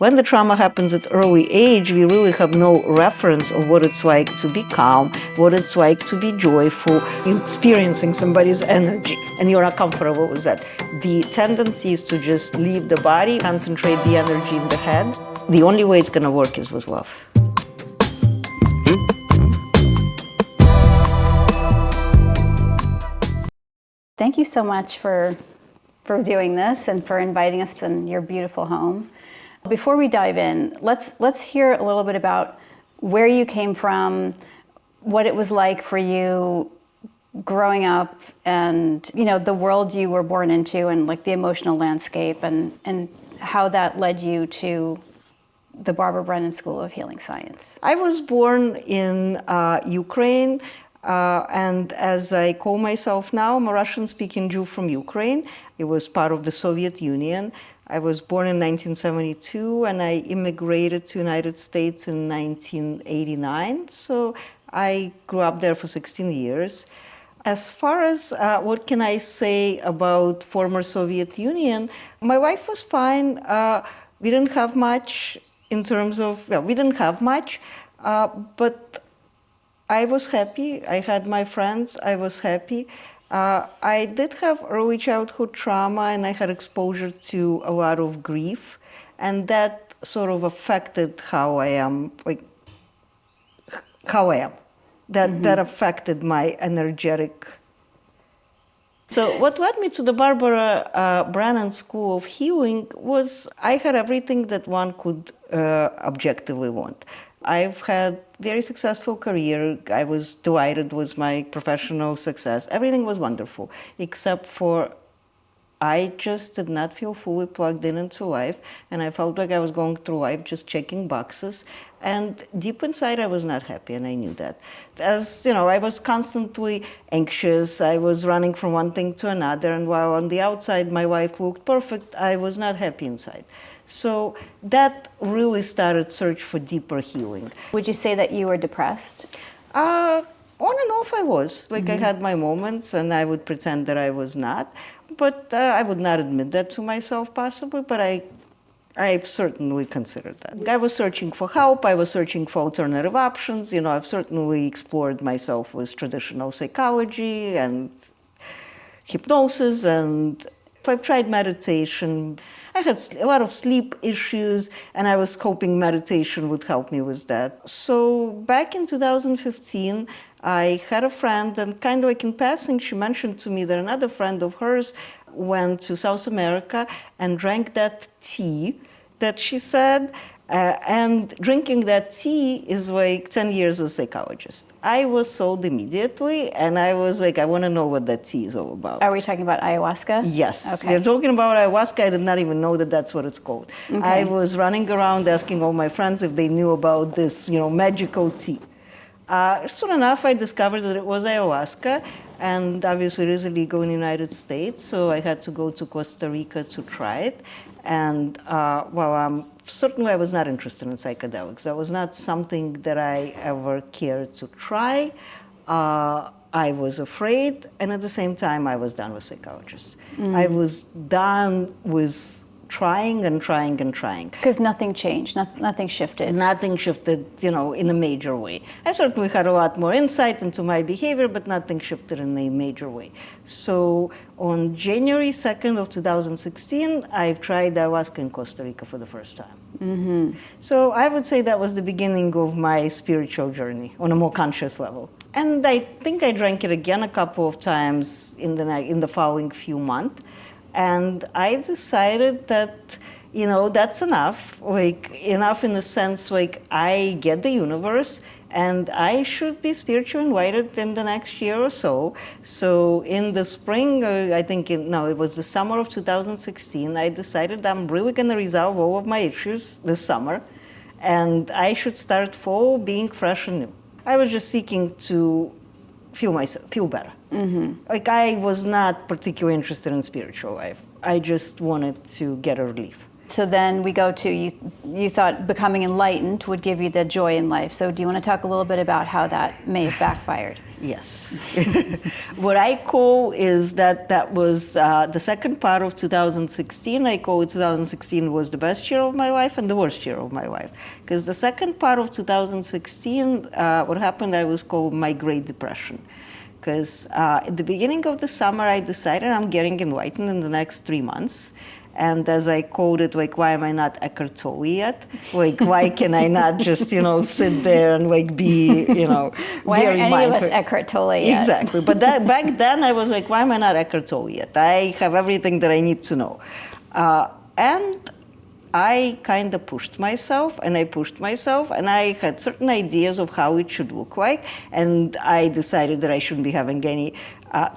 When the trauma happens at early age, we really have no reference of what it's like to be calm, what it's like to be joyful. You're experiencing somebody's energy, and you're not comfortable with that. The tendency is to just leave the body, concentrate the energy in the head. The only way it's going to work is with love. Thank you so much for doing this and for inviting us in your beautiful home. Before we dive in, let's hear a little bit about where you came from, what it was like for you growing up, and the world you were born into, and like the emotional landscape, and how that led you to the Barbara Brennan School of Healing Science. I was born in Ukraine. And as I call myself now, I'm a Russian-speaking Jew from Ukraine. It was part of the Soviet Union. I was born in 1972, and I immigrated to the United States in 1989. So I grew up there for 16 years. As far as what can I say about former Soviet Union, my life was fine. We didn't have much in terms of, we didn't have much, but I was happy. I had my friends. I was happy. I did have early childhood trauma, and I had exposure to a lot of grief, and that sort of affected how I am, That affected my energetic. So what led me to the Barbara Brennan School of Healing was I had everything that one could objectively want. I've had very successful career. I was delighted with my professional success. Everything was wonderful, except for I just did not feel fully plugged in into life, and I felt like I was going through life just checking boxes. And deep inside, I was not happy, and I knew that. As I was constantly anxious. I was running from one thing to another, and while on the outside my life looked perfect, I was not happy inside. So that really started search for deeper healing. Would you say that you were depressed? On and off I was. I had my moments, and I would pretend that I was not. But I would not admit that to myself possibly, but I've certainly considered that. I was searching for help. I was searching for alternative options. I've certainly explored myself with traditional psychology and hypnosis, and I've tried meditation. I had a lot of sleep issues, and I was hoping meditation would help me with that. So back in 2015, I had a friend, and kind of like in passing, she mentioned to me that another friend of hers went to South America and drank that tea that she said, and drinking that tea is like 10 years with a psychologist. I was sold immediately, and I was like, I want to know what that tea is all about. Are we talking about ayahuasca? Yes. Okay. We're talking about ayahuasca. I did not even know that that's what it's called. Okay. I was running around asking all my friends if they knew about this, magical tea. Soon enough, I discovered that it was ayahuasca, and obviously it is illegal in the United States, so I had to go to Costa Rica to try it. And certainly I was not interested in psychedelics. That was not something that I ever cared to try. I was afraid, and at the same time, I was done with psychologists. I was done with trying and trying and trying. Because nothing changed, nothing shifted. Nothing shifted, in a major way. I certainly had a lot more insight into my behavior, but nothing shifted in a major way. So on January 2nd of 2016, I've tried ayahuasca in Costa Rica for the first time. So I would say that was the beginning of my spiritual journey on a more conscious level. And I think I drank it again a couple of times in the following few months. And I decided that, that's enough. Enough in the sense, I get the universe, and I should be spiritually enlightened in the next year or so. So in the spring, it was the summer of 2016, I decided I'm really going to resolve all of my issues this summer, and I should start fall being fresh and new. I was just seeking to feel better. I was not particularly interested in spiritual life. I just wanted to get a relief. So then we go to, you thought becoming enlightened would give you the joy in life. So do you want to talk a little bit about how that may have backfired? Yes. What I call is that was the second part of 2016. I call it 2016 was the best year of my life and the worst year of my life. Because the second part of 2016, what happened, I was called my Great Depression. Because at the beginning of the summer, I decided I'm getting enlightened in the next 3 months. And as I called it, like, why am I not Eckhart Tolle yet? Like, why can I not just, sit there and like be, Why very aren't any mindful? of us Eckhart Tolle yet? Exactly. But back then I was like, why am I not Eckhart Tolle yet? I have everything that I need to know. And I kind of pushed myself, and I had certain ideas of how it should look like, and I decided that I shouldn't be having any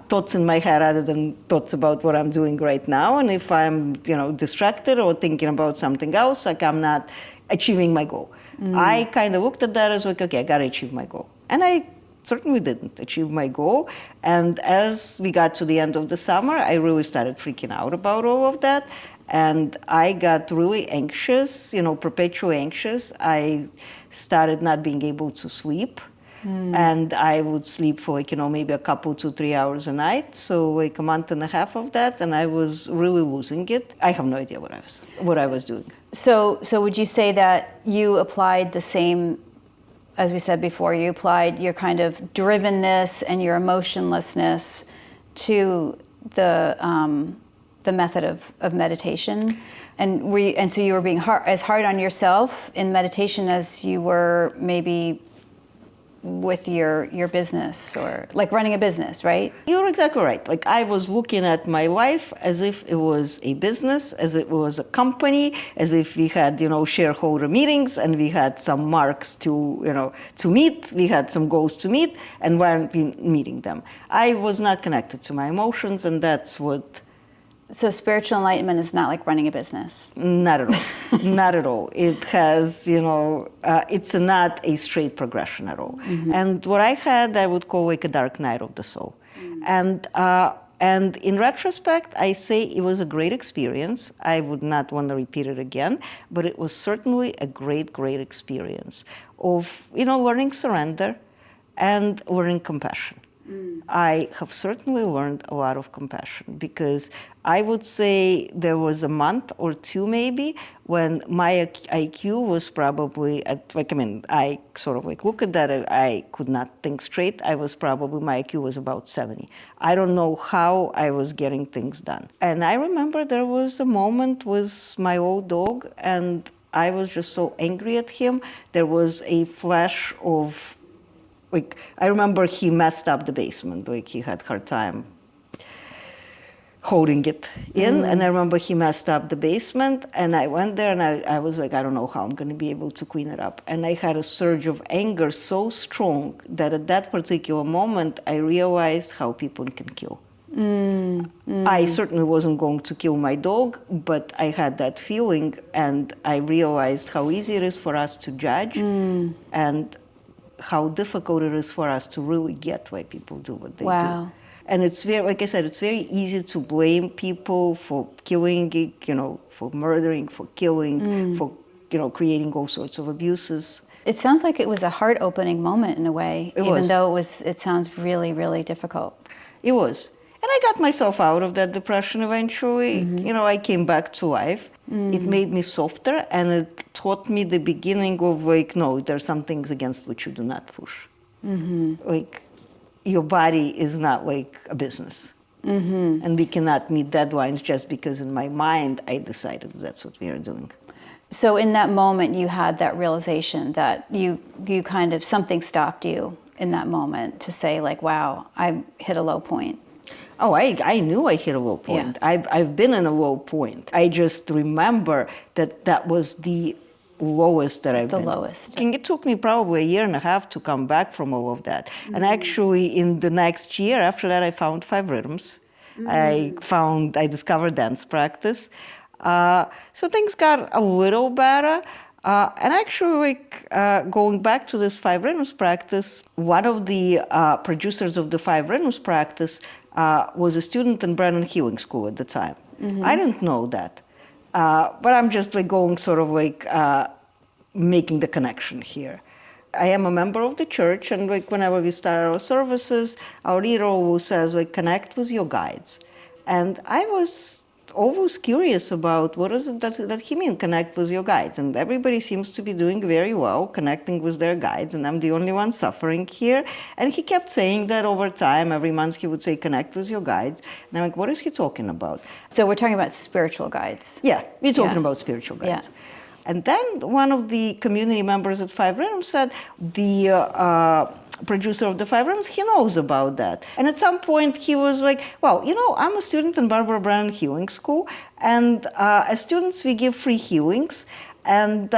thoughts in my head other than thoughts about what I'm doing right now, and if I'm, distracted or thinking about something else, like I'm not achieving my goal. I kind of looked at that as like, okay, I gotta achieve my goal. And I certainly didn't achieve my goal. And as we got to the end of the summer, I really started freaking out about all of that. And I got really anxious, perpetually anxious. I started not being able to sleep. And I would sleep for maybe a couple, 2-3 hours a night. So like a month and a half of that, and I was really losing it. I have no idea what I was doing. So would you say that you applied the same, as we said before, you applied your kind of drivenness and your emotionlessness to the method of meditation, and so you were being as hard on yourself in meditation as you were maybe with your business, or like running a business, right? You're exactly right. Like, I was looking at my life as if it was a business, as if it was a company, as if we had, shareholder meetings and we had some marks to meet, we had some goals to meet, and why aren't we meeting them? I was not connected to my emotions, and that's what... So spiritual enlightenment is not like running a business? Not at all. Not at all. It has, it's not a straight progression at all. Mm-hmm. And what I had, I would call like a dark night of the soul. Mm-hmm. And in retrospect, I say it was a great experience. I would not want to repeat it again, but it was certainly a great, great experience of, learning surrender and learning compassion. I have certainly learned a lot of compassion, because I would say there was a month or two maybe when my IQ was probably at, I sort of look at that, I could not think straight. My IQ was about 70. I don't know how I was getting things done. And I remember there was a moment with my old dog, and I was just so angry at him. There was a flash of, I remember he messed up the basement. He had a hard time holding it in. And I remember he messed up the basement, and I went there and I was like, I don't know how I'm going to be able to clean it up. And I had a surge of anger so strong that at that particular moment, I realized how people can kill. I certainly wasn't going to kill my dog, but I had that feeling, and I realized how easy it is for us to judge, and how difficult it is for us to really get why people do what they do. And it's very, like I said, it's very easy to blame people for killing, for murdering, for killing, for, creating all sorts of abuses. It sounds like it was a heart-opening moment in a way, even though it sounds really, really difficult. It was. And I got myself out of that depression eventually. I came back to life. It made me softer, and it taught me the beginning of no, there are some things against which you do not push. Your body is not like a business. And we cannot meet deadlines just because in my mind I decided that's what we are doing. So in that moment you had that realization that you kind of, something stopped you in that moment to say wow, I hit a low point. Oh, I knew I hit a low point. Yeah. I've been in a low point. I just remember that was the lowest that I've been. The lowest. It took me probably 1.5 years to come back from all of that. And actually in the next year after that, I found 5 rhythms. I discovered dance practice. So things got a little better. And actually, going back to this 5 rhythms practice, one of the producers of the 5 rhythms practice was a student in Brennan Healing School at the time. I didn't know that. But I'm just like going sort of like making the connection here. I am a member of the church, and like whenever we start our services, our leader always says like connect with your guides. And I was always curious about what is it that he means, connect with your guides. And everybody seems to be doing very well, connecting with their guides, and I'm the only one suffering here. And he kept saying that over time. Every month he would say, connect with your guides. And I'm like, what is he talking about? So we're talking about spiritual guides. Yeah, we're talking about spiritual guides. Yeah. And then one of the community members at Five Rhythms said, the producer of the Five Rhythms, he knows about that. And at some point he was like, well, you know, I'm a student in Barbara Brennan Healing School, and as students we give free healings. And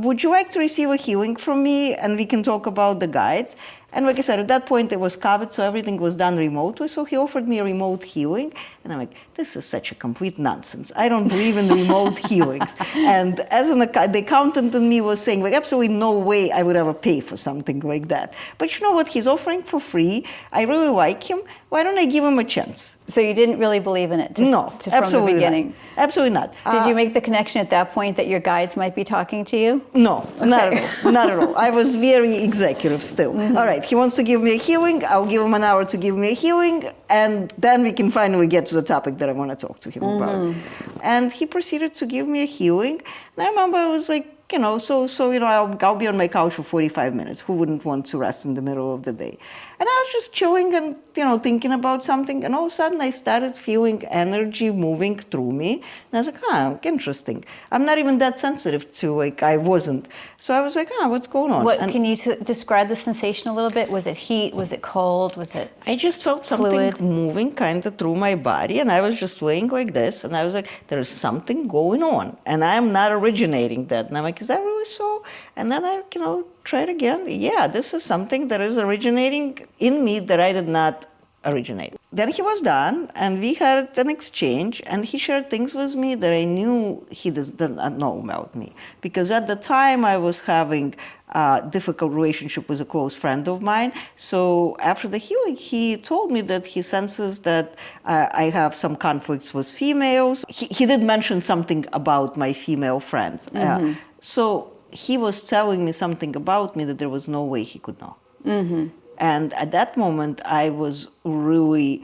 would you like to receive a healing from me, and we can talk about the guides? And like I said, at that point it was COVID, so everything was done remotely. So he offered me a remote healing. And I'm like, this is such a complete nonsense. I don't believe in remote healings. And as the accountant in me was saying, like, absolutely no way I would ever pay for something like that. But you know what? He's offering for free. I really like him. Why don't I give him a chance? So you didn't really believe in it No, absolutely from the beginning? Not. Absolutely not. Did you make the connection at that point that your guides might be talking to you? No, not at all. Not at all. I was very executive still. Mm-hmm. All right, he wants to give me a healing. I'll give him an hour to give me a healing, and then we can finally get to the topic that I want to talk to him about. And he proceeded to give me a healing. And I remember I was like, you know, I'll be on my couch for 45 minutes. Who wouldn't want to rest in the middle of the day? And I was just chilling and, thinking about something. And all of a sudden I started feeling energy moving through me. And I was like, interesting. I'm not even that sensitive to, I wasn't. So I was like, what's going on? Can you describe the sensation a little bit? Was it heat? Was it cold? Was it I just felt something fluid? Moving kind of through my body. And I was just laying like this. And I was like, there's something going on. And I am not originating that. And I'm like, is that really so? And then I, tried again. Yeah, this is something that is originating in me that I did not originate. Then he was done, and we had an exchange, and he shared things with me that I knew he did not know about me. Because at the time, I was having a difficult relationship with a close friend of mine. So after the healing, he told me that he senses that I have some conflicts with females. He did mention something about my female friends. So he was telling me something about me that there was no way he could know. Mm-hmm. And at that moment, I was really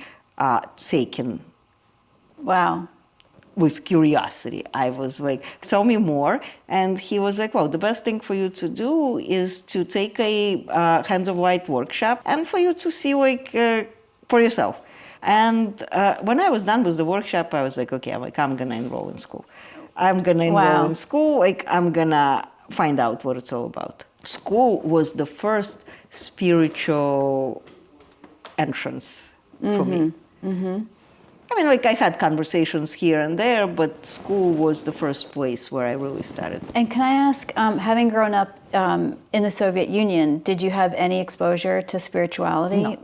taken. Wow. With curiosity. I was like, tell me more. And he was like, well, the best thing for you to do is to take a Hands of Light workshop and for you to see for yourself. And when I was done with the workshop, I was like, okay, I'm going to enroll in school. I'm going to enroll in school. I'm going to find out what it's all about. School was the first spiritual entrance for me. Mm-hmm. I mean, I had conversations here and there, but school was the first place where I really started. And can I ask, having grown up in the Soviet Union, did you have any exposure to spirituality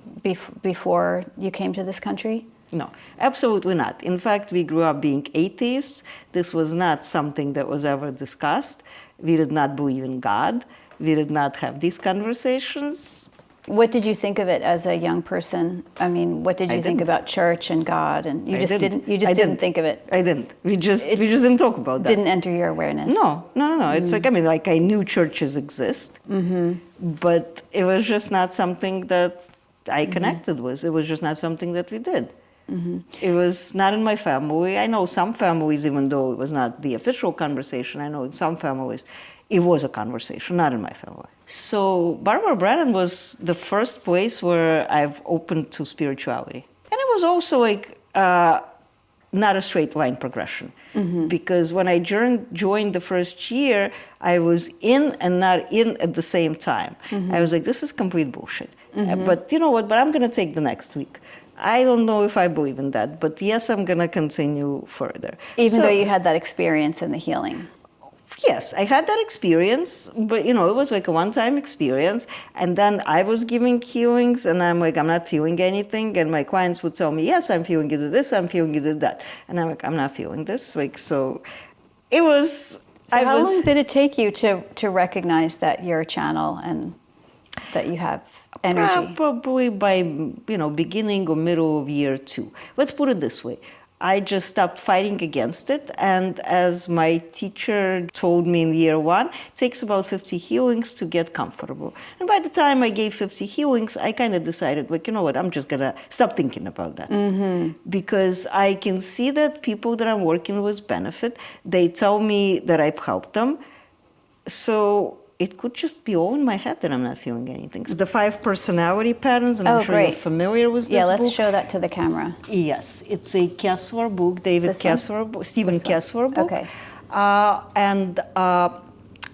before you came to this country? No, absolutely not. In fact, we grew up being atheists. This was not something that was ever discussed. We did not believe in God. We did not have these conversations. What did you think of it as a young person? I mean, what did you think about church and God? And you just didn't think of it. I didn't. We just didn't talk about that. Didn't enter your awareness. No. It's I knew churches exist, but it was just not something that I connected with. It was just not something that we did. It was not in my family. I know some families, even though it was not the official conversation, I know in some families it was a conversation, not in my family. So Barbara Brennan was the first place where I've opened to spirituality. And it was also not a straight line progression. Because when I joined the first year, I was in and not in at the same time. I was like, this is complete bullshit. But you know what, I'm going to take the next week. I don't know if I believe in that, but yes, I'm going to continue further. Even though you had that experience in the healing? Yes, I had that experience, but it was like a one-time experience. And then I was giving healings, and I'm like, I'm not feeling anything. And my clients would tell me, yes, I'm feeling you did this, I'm feeling you did that. And I'm like, I'm not feeling this. So it was... So how long did it take you to recognize that you're a channel and that you have energy? Probably by, beginning or middle of year 2. Let's put it this way. I just stopped fighting against it. And as my teacher told me in year 1, it takes about 50 healings to get comfortable. And by the time I gave 50 healings, I kind of decided, like, you know what, I'm just going to stop thinking about that. Because I can see that people that I'm working with benefit. They tell me that I've helped them. So it could just be all in my head that I'm not feeling anything. So the 5 personality patterns, and I'm sure you're familiar with this book. Yeah, let's show that to the camera. Yes, it's a Kessler book, Stephen Kessler book. Okay. And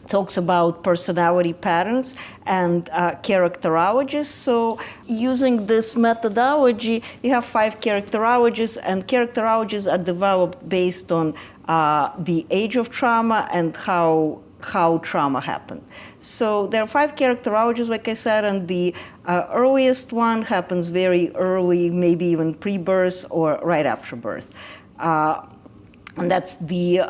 talks about personality patterns and characterologies. So using this methodology, you have 5 characterologies, and characterologies are developed based on the age of trauma and how trauma happened. So there are 5 characterologies, like I said, and the earliest one happens very early, maybe even pre-birth or right after birth. And that's the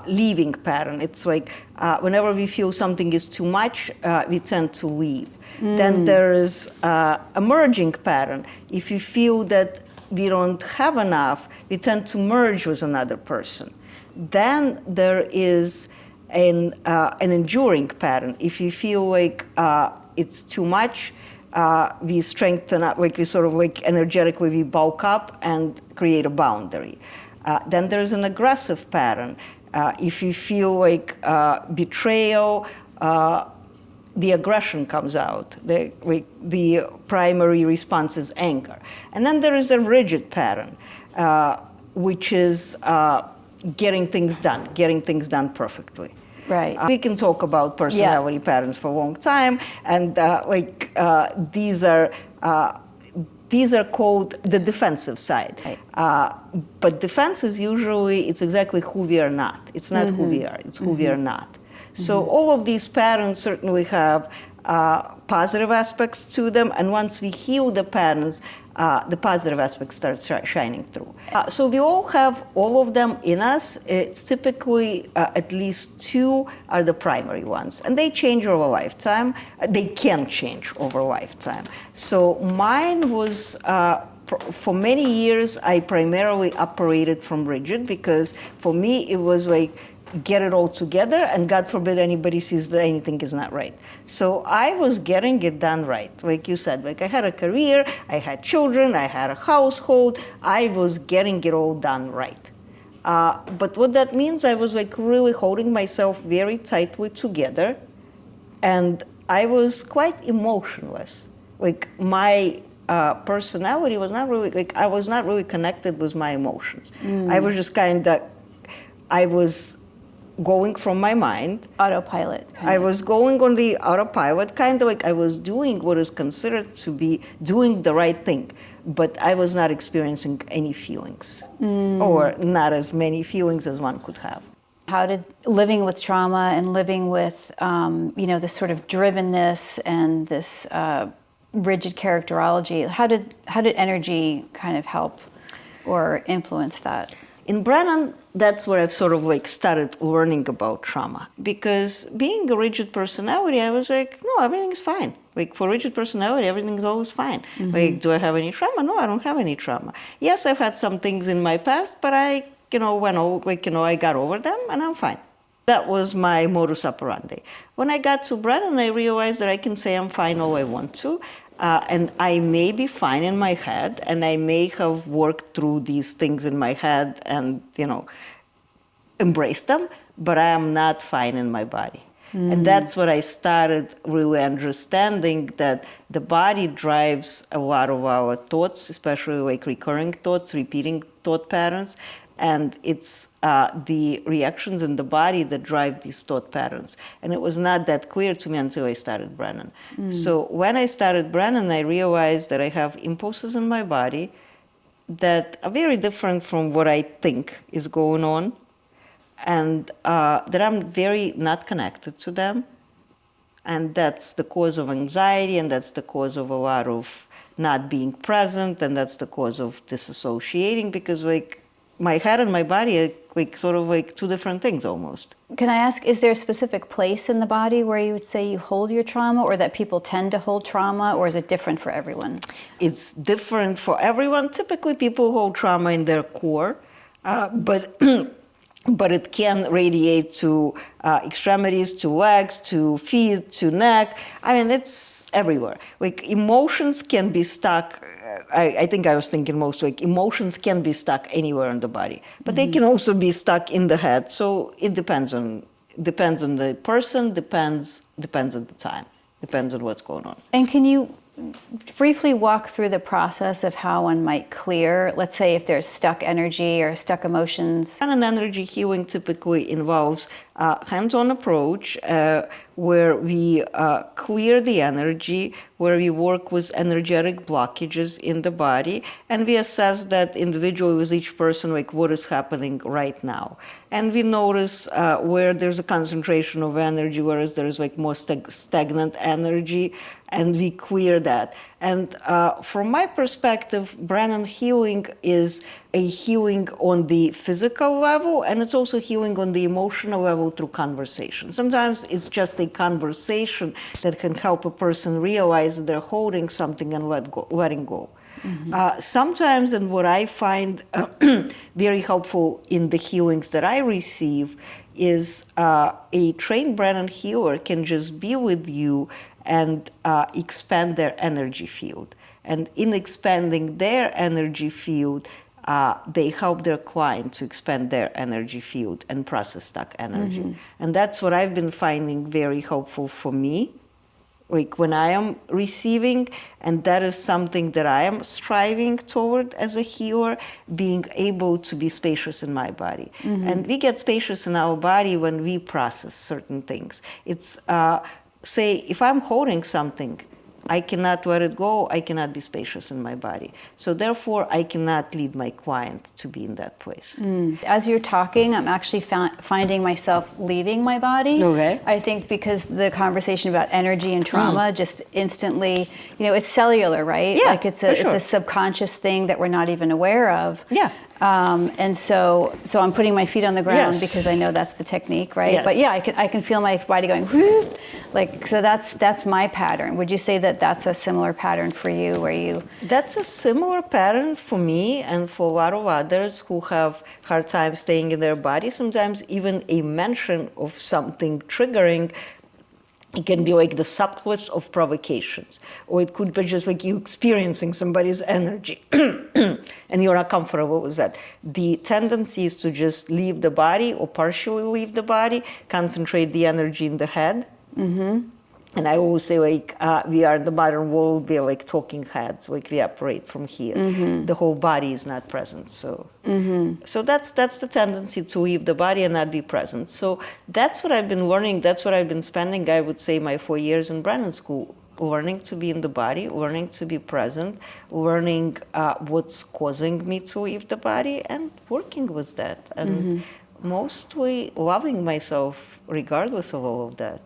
leaving pattern. It's like whenever we feel something is too much, we tend to leave. Then there is a merging pattern. If you feel that we don't have enough, we tend to merge with another person. Then there is an enduring pattern. If you feel like it's too much, we strengthen up, like we sort of like energetically we bulk up and create a boundary. Then there's an aggressive pattern. If you feel like betrayal, the aggression comes out. The primary response is anger. And then there is a rigid pattern, which is getting things done perfectly. Right. We can talk about personality patterns for a long time, and these are called the defensive side. Right. But defense is usually, it's exactly who we are not. It's not who we are, it's who we are not. So all of these patterns certainly have positive aspects to them, and once we heal the patterns, the positive aspects start shining through. So we all have all of them in us. It's typically at least 2 are the primary ones, and they change over a lifetime. They can change over a lifetime. So mine was, for many years, I primarily operated from rigid, because for me it was like, get it all together, and God forbid anybody sees that anything is not right. So I was getting it done right. Like you said, like I had a career, I had children, I had a household, I was getting it all done right. But what that means, I was like really holding myself very tightly together, and I was quite emotionless. Like my personality was not really, like I was not really connected with my emotions. I was just I was going from my mind. Autopilot. I was going on the autopilot, kind of like I was doing what is considered to be doing the right thing, but I was not experiencing any feelings, or not as many feelings as one could have. How did living with trauma and living with, this sort of drivenness and this rigid characterology, how did energy kind of help or influence that? In Brennan, that's where I've sort of like started learning about trauma. Because being a rigid personality, I was like, no, everything's fine. Like for rigid personality, everything's always fine. Like, do I have any trauma? No, I don't have any trauma. Yes, I've had some things in my past, but I got over them and I'm fine. That was my modus operandi. When I got to Brennan, I realized that I can say I'm fine all I want to. And I may be fine in my head, and I may have worked through these things in my head and, embraced them, but I am not fine in my body. And that's what I started really understanding, that the body drives a lot of our thoughts, especially like recurring thoughts, repeating thought patterns. And it's the reactions in the body that drive these thought patterns. And it was not that clear to me until I started Brennan. So when I started Brennan, I realized that I have impulses in my body that are very different from what I think is going on, and that I'm very not connected to them. And that's the cause of anxiety, and that's the cause of a lot of not being present, and that's the cause of disassociating, because like my head and my body are like sort of like 2 different things almost. Can I ask, is there a specific place in the body where you would say you hold your trauma, or that people tend to hold trauma, or is it different for everyone? It's different for everyone. Typically people hold trauma in their core, But but it can radiate to extremities, to legs, to feet, to neck. I mean, it's everywhere. Like emotions can be stuck. I think I was thinking most like emotions can be stuck anywhere in the body, but they can also be stuck in the head. So it depends on the person, depends on the time, depends on what's going on. And can you briefly walk through the process of how one might clear, let's say if there's stuck energy or stuck emotions? And energy healing typically involves hands-on approach where we clear the energy, where we work with energetic blockages in the body, and we assess that individually with each person, like what is happening right now. And we notice where there's a concentration of energy, whereas there's like more stagnant energy, and we clear that. And from my perspective, Brennan healing is a healing on the physical level, and it's also healing on the emotional level through conversation. Sometimes it's just a conversation that can help a person realize that they're holding something and letting go. Sometimes, and what I find very helpful in the healings that I receive is a trained Brennan healer can just be with you and expand their energy field. And in expanding their energy field, they help their client to expand their energy field and process stuck energy. And that's what I've been finding very helpful for me, like when I am receiving, and that is something that I am striving toward as a healer, being able to be spacious in my body. And we get spacious in our body when we process certain things. It's, say, if I'm holding something, I cannot let it go, I cannot be spacious in my body. So therefore, I cannot lead my client to be in that place. As you're talking, I'm actually finding myself leaving my body. Okay. I think because the conversation about energy and trauma just instantly, it's cellular, right? Yeah, like it's for sure. a subconscious thing that we're not even aware of. Yeah. And so I'm putting my feet on the ground Yes. because I know that's the technique, right? Yes. But yeah, I can feel my body going whoop, like, so that's my pattern. Would you say that that's a similar pattern for you, where you? That's a similar pattern for me and for a lot of others who have hard time staying in their body. Sometimes even a mention of something triggering, it can be like the subtlest of provocations, or it could be just like you experiencing somebody's energy and you're not comfortable with that. The tendency is to just leave the body or partially leave the body, concentrate the energy in the head. And I always say, like, we are in the modern world, we are like talking heads, like we operate from here. The whole body is not present. So so that's the tendency to leave the body and not be present. So that's what I've been learning, that's what I've been spending, I would say, my 4 years in Brennan School, learning to be in the body, learning to be present, learning what's causing me to leave the body, and working with that. And mostly loving myself regardless of all of that.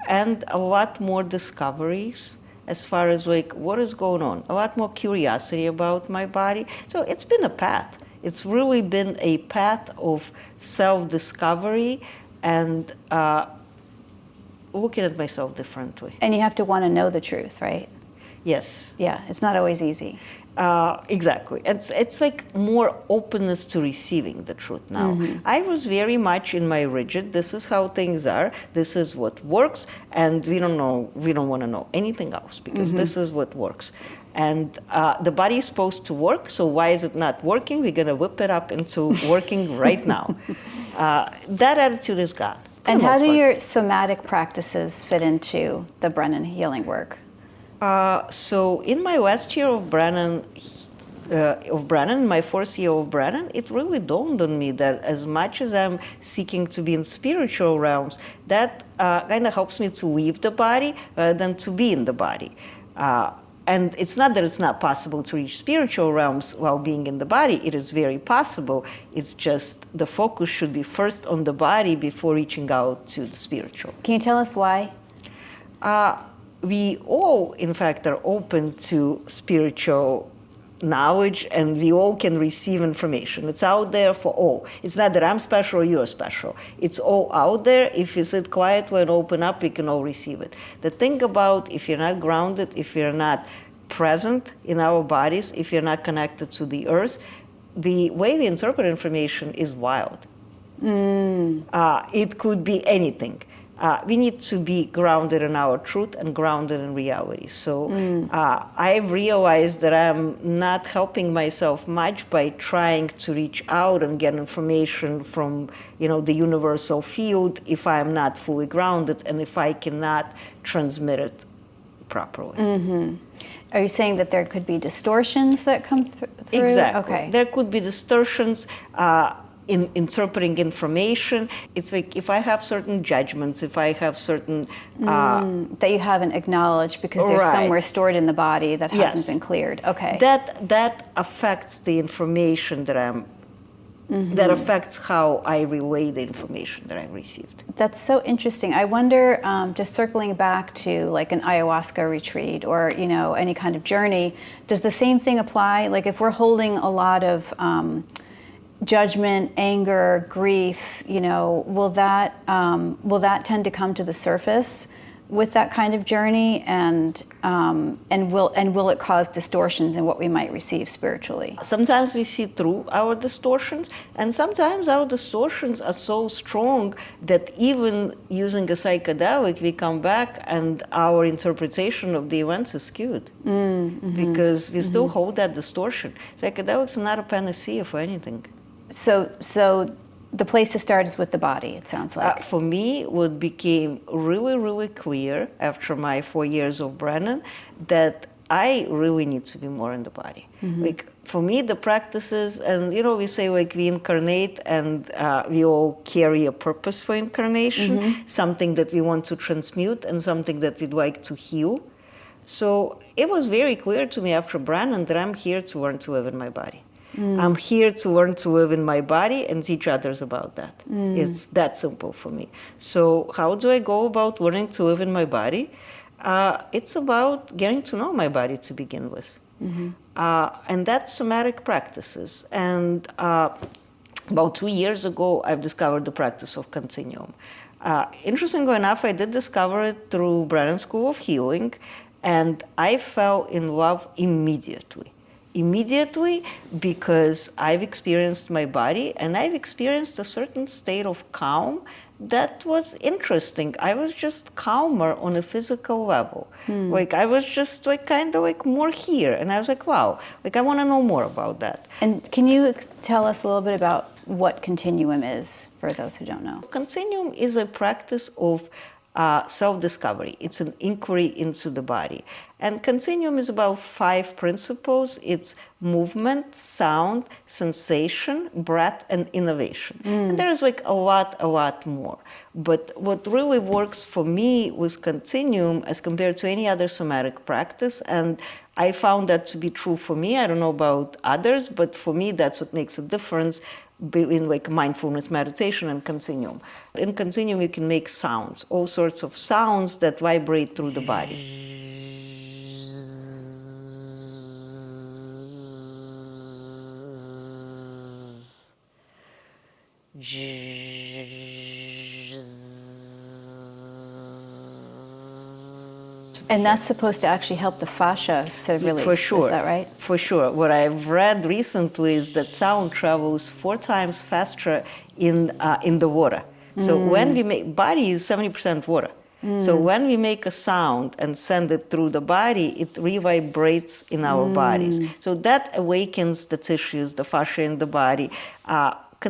And a lot more discoveries as far as like what is going on, a lot more curiosity about my body. So it's been a path. It's really been a path of self-discovery and looking at myself differently. And you have to want to know the truth, right? Yes. Yeah, it's not always easy. Exactly. It's like more openness to receiving the truth now. I was very much in my rigid, this is how things are, this is what works, and we don't want to know anything else because this is what works. And the body is supposed to work, so why is it not working? We're going to whip it up into working right now. That attitude is gone. And how do your somatic practices fit into the Brennan healing work? So in my last year of Brennan, my fourth year of Brennan, it really dawned on me that as much as I'm seeking to be in spiritual realms, that kind of helps me to leave the body rather than to be in the body. And it's not that it's not possible to reach spiritual realms while being in the body. It is very possible. It's just the focus should be first on the body before reaching out to the spiritual. Can you tell us why? We all, in fact, are open to spiritual knowledge, and we all can receive information. It's out there for all. It's not that I'm special or you're special. It's all out there. If you sit quietly and open up, we can all receive it. The thing about if you're not grounded, if you're not present in our bodies, if you're not connected to the earth, the way we interpret information is wild. It could be anything. We need to be grounded in our truth and grounded in reality. So I've realized that I'm not helping myself much by trying to reach out and get information from, the universal field if I'm not fully grounded and if I cannot transmit it properly. Are you saying that there could be distortions that come through? Exactly. Okay. There could be distortions in interpreting information. It's like if I have certain judgments, if I have certain... that you haven't acknowledged because they're Right. somewhere stored in the body that hasn't Yes. been cleared. Okay. That affects the information that I'm... That affects how I relay the information that I received. That's so interesting. I wonder, just circling back to like an ayahuasca retreat or, any kind of journey, does the same thing apply? Like if we're holding a lot of judgment, anger, grief, will that tend to come to the surface with that kind of journey, and will it cause distortions in what we might receive spiritually? Sometimes we see through our distortions, and sometimes our distortions are so strong that even using a psychedelic, we come back and our interpretation of the events is skewed because we still hold that distortion. Psychedelics are not a panacea for anything. So the place to start is with the body, it sounds like. For me, what became really, really clear after my 4 years of Brennan, that I really need to be more in the body. Like for me, the practices, and we say like we incarnate and we all carry a purpose for incarnation, something that we want to transmute and something that we'd like to heal. So it was very clear to me after Brennan that I'm here to learn to live in my body. I'm here to learn to live in my body and teach others about that. It's that simple for me. So how do I go about learning to live in my body? It's about getting to know my body to begin with. And that's somatic practices. And about 2 years ago, I've discovered the practice of continuum. Interestingly enough, I did discover it through Brennan School of Healing, and I fell in love immediately. Because I've experienced my body and I've experienced a certain state of calm that was interesting. I was just calmer on a physical level. Like I was just like kind of like more here, and I was like, wow, like I want to know more about that. And can you tell us a little bit about what continuum is for those who don't know? Continuum is a practice of self-discovery. It's an inquiry into the body. And continuum is about 5 principles. It's movement, sound, sensation, breath, and innovation. And there is like a lot more. But what really works for me with continuum as compared to any other somatic practice, and I found that to be true for me, I don't know about others, but for me that's what makes a difference between like mindfulness meditation and continuum. In continuum you can make sounds, all sorts of sounds that vibrate through the body. And that's supposed to actually help the fascia to release. For sure. Is that right? For sure. What I've read recently is that sound travels 4 times faster in the water. So when we make, body is 70% water. So when we make a sound and send it through the body, it revibrates in our bodies. So that awakens the tissues, the fascia in the body.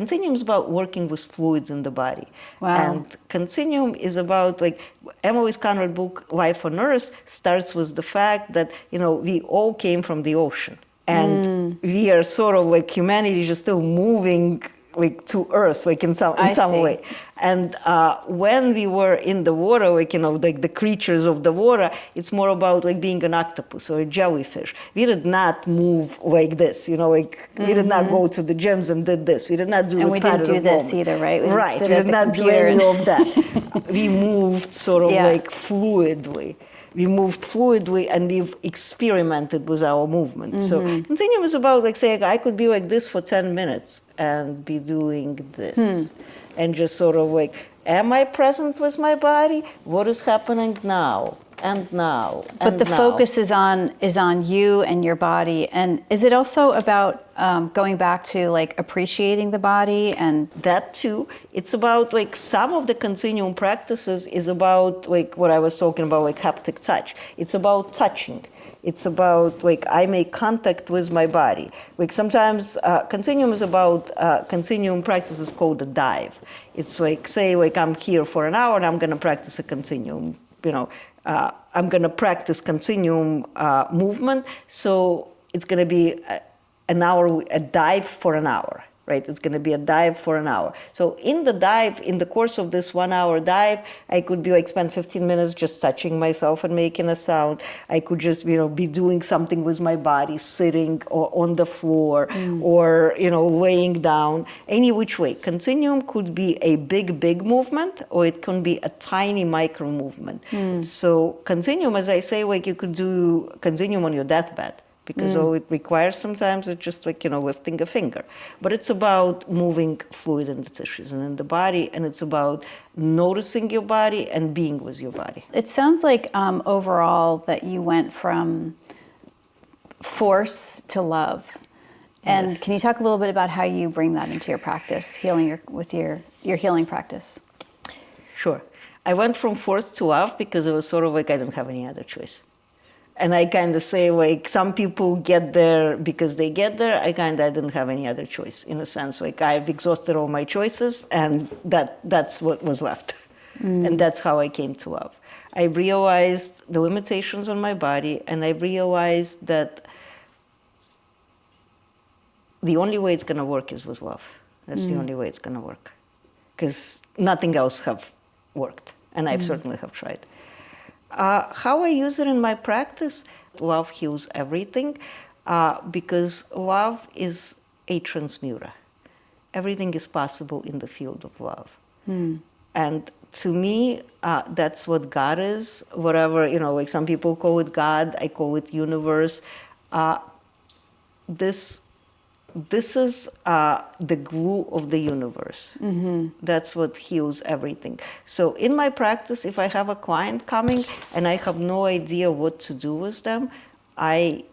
Continuum is about working with fluids in the body. Wow. And continuum is about, like, Emily's Conrad book, Life on Earth, starts with the fact that, we all came from the ocean. And we are sort of like humanity just still moving like to Earth, like in some way. And when we were in the water, like, like the creatures of the water, it's more about like being an octopus or a jellyfish. We did not move like this, like we did not go to the gyms and did this. We did not do. And we didn't do this either, right? We did not do any of that. We moved sort of like fluidly. We moved fluidly and we've experimented with our movement. So continuum is about like saying, I could be like this for 10 minutes and be doing this. And just sort of like, am I present with my body? What is happening now? and now. But the focus is on you and your body. And is it also about going back to like appreciating the body and that too? It's about like some of the continuum practices is about like what I was talking about, like haptic touch. It's about touching. It's about like I make contact with my body. Like sometimes continuum is about continuum practices called a dive. It's like say like I'm here for an hour and I'm going to practice a continuum. I'm going to practice continuum movement. So it's going to be an hour, a dive for an hour, right? It's going to be a dive for an hour. So in the dive, in the course of this 1 hour dive, I could be like spend 15 minutes just touching myself and making a sound. I could just, be doing something with my body, sitting or on the floor or, laying down, any which way. Continuum could be a big movement or it can be a tiny micro movement. So continuum, as I say, like you could do continuum on your deathbed. Because all it requires sometimes is just like, lifting a finger. But it's about moving fluid in the tissues and in the body, and it's about noticing your body and being with your body. It sounds like overall that you went from force to love. And Yes. Can you talk a little bit about how you bring that into your practice, with your healing practice? Sure. I went from force to love because it was sort of like I didn't have any other choice. And I kind of say, like, some people get there because they get there. I didn't have any other choice, in a sense. Like, I've exhausted all my choices, and that's what was left. And that's how I came to love. I realized the limitations on my body, and I realized that the only way it's going to work is with love. That's the only way it's going to work. Because nothing else have worked, and I certainly have tried. How I use it in my practice, love heals everything, because love is a transmuter. Everything is possible in the field of love. And to me, that's what God is. Whatever, like some people call it God, I call it universe. This is the glue of the universe. That's what heals everything. So in my practice, if I have a client coming and I have no idea what to do with them, I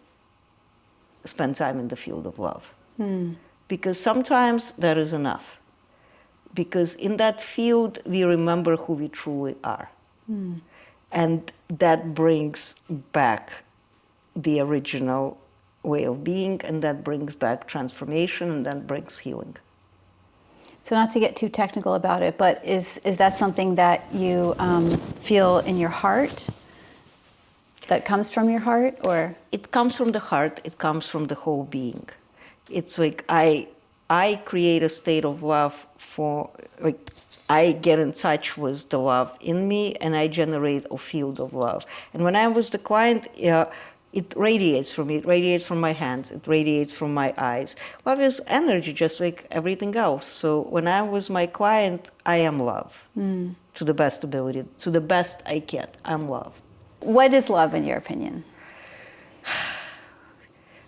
spend time in the field of love. Because sometimes that is enough. Because in that field, we remember who we truly are. And that brings back the original way of being, and that brings back transformation, and that brings healing. So not to get too technical about it, but is that something that you feel in your heart, that comes from your heart, or? It comes from the heart, it comes from the whole being. It's like I create a state of love I get in touch with the love in me, and I generate a field of love. And when I'm with the client, it radiates from me. It radiates from my hands. It radiates from my eyes. Love is energy, just like everything else. So when I'm with my client, I am love to the best ability, to the best I can. I'm love. What is love in your opinion?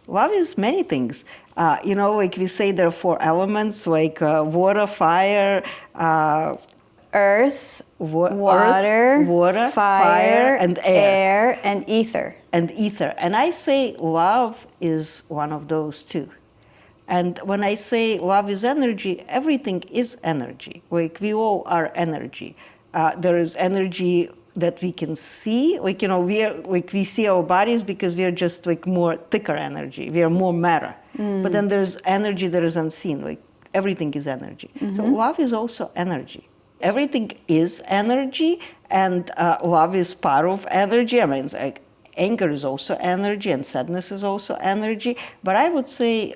Love is many things. Like we say there are 4 elements, like water, fire, Earth, water, fire, and air. And ether. And ether. And I say love is one of those too. And when I say love is energy, everything is energy. Like we all are energy. There is energy that we can see. We see our bodies because we are just like more thicker energy. We are more matter. But then there's energy that is unseen. Like everything is energy. So love is also energy. Everything is energy, and love is part of energy. I mean, it's like anger is also energy, and sadness is also energy. But I would say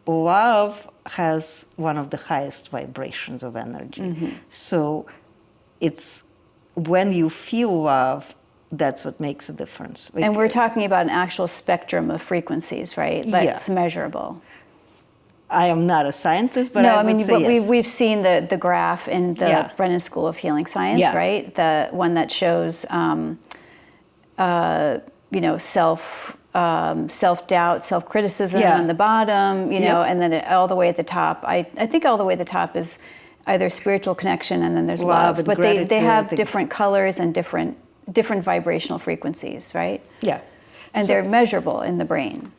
love has one of the highest vibrations of energy. So it's when you feel love, that's what makes a difference. And we're talking about an actual spectrum of frequencies, right? That's measurable. I am not a scientist, but no, I would say yes. We've seen the graph in the Brennan School of Healing Science, right? The one that shows, self-doubt, self-criticism on the bottom, and then all the way at the top. I think all the way at the top is either spiritual connection and then there's love. But they have different colors and different different vibrational frequencies, right? Yeah. And they're measurable in the brain.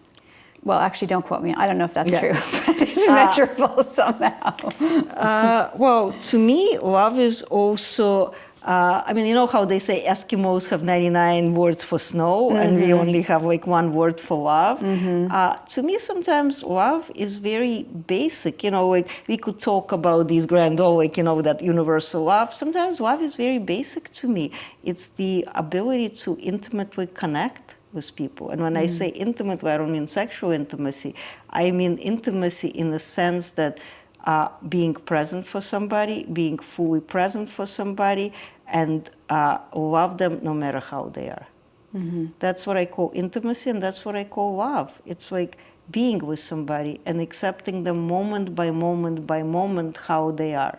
Well, actually, don't quote me. I don't know if that's true, but it's measurable somehow. Well, to me, love is also, I mean, you know how they say Eskimos have 99 words for snow and we only have like one word for love? To me, sometimes love is very basic. You know, like we could talk about these grand, like, you know, that universal love. Sometimes love is very basic to me. It's the ability to intimately connect with people. And when I say intimately, I don't mean sexual intimacy. I mean intimacy in the sense that being present for somebody, being fully present for somebody, and love them no matter how they are. That's what I call intimacy, and that's what I call love. It's like being with somebody and accepting them moment by moment by moment how they are.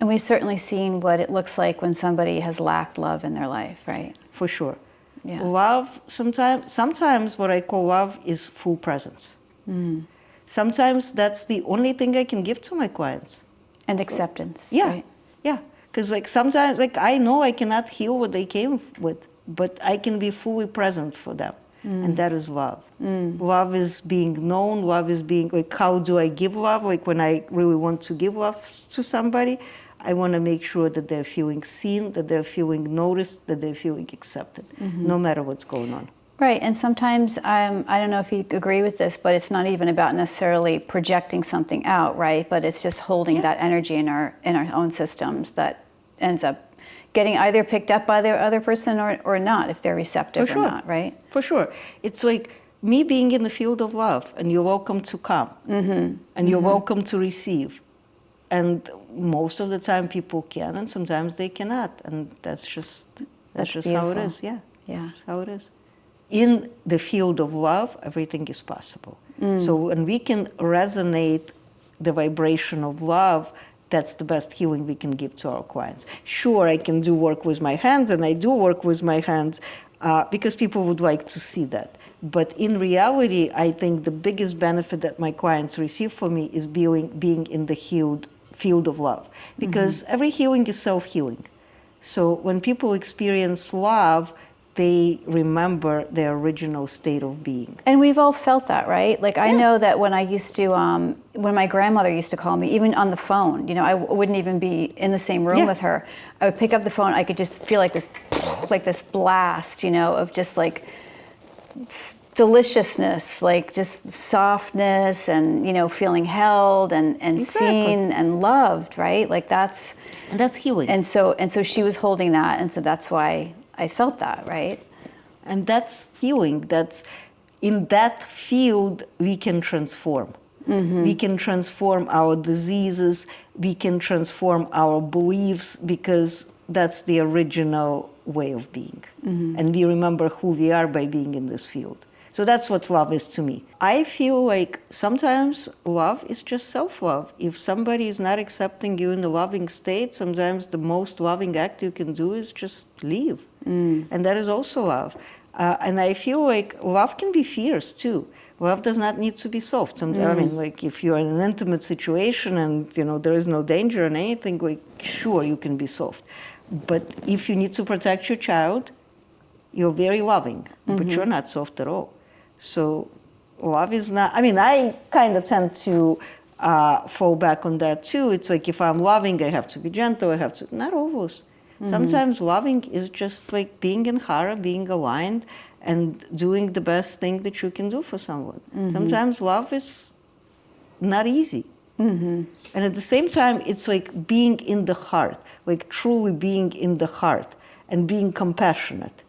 And we've certainly seen what it looks like when somebody has lacked love in their life, right? For sure. Yeah. Love, sometimes what I call love is full presence. Sometimes that's the only thing I can give to my clients. And acceptance, Yeah, right? yeah. Because like sometimes, like I know I cannot heal what they came with, but I can be fully present for them. And that is love. Love is being known. Love is being, like, how do I give love? Like when I really want to give love to somebody, I want to make sure that they're feeling seen, that they're feeling noticed, that they're feeling accepted, no matter what's going on. Right, and sometimes, I don't know if you agree with this, but it's not even about necessarily projecting something out, right? But it's just holding that energy in our own systems that ends up getting either picked up by the other person or not, if they're receptive or not, right? For sure. It's like me being in the field of love, and you're welcome to come, and you're welcome to receive. And most of the time people can, and sometimes they cannot. And that's just how it is. Yeah. That's how it is. In the field of love, everything is possible. So when we can resonate the vibration of love, that's the best healing we can give to our clients. Sure, I can do work with my hands, and I do work with my hands because people would like to see that. But in reality, I think the biggest benefit that my clients receive from me is being in the field of love. Because every healing is self-healing. So when people experience love, they remember their original state of being. And we've all felt that, right? Like I know that when I used to, when my grandmother used to call me, even on the phone, you know, I wouldn't even be in the same room with her. I would pick up the phone, I could just feel like this blast, you know, of just like deliciousness, like just softness and, you know, feeling held and seen and loved, right? Like that's healing. And so she was holding that, and so that's why I felt that, right? And that's healing. That's in that field we can transform. We can transform our diseases, we can transform our beliefs, because that's the original way of being. And we remember who we are by being in this field. So that's what love is to me. I feel like sometimes love is just self-love. If somebody is not accepting you in a loving state, sometimes the most loving act you can do is just leave. And that is also love. And I feel like love can be fierce too. Love does not need to be soft. I mean, like if you're in an intimate situation and, you know, there is no danger and anything, like sure, you can be soft. But if you need to protect your child, you're very loving, but you're not soft at all. So love is not, I mean, I kind of tend to fall back on that too. It's like if I'm loving, I have to be gentle, I have to, not always. Sometimes loving is just like being in hara, being aligned, and doing the best thing that you can do for someone. Sometimes love is not easy. And at the same time, it's like being in the heart, like truly being in the heart and being compassionate.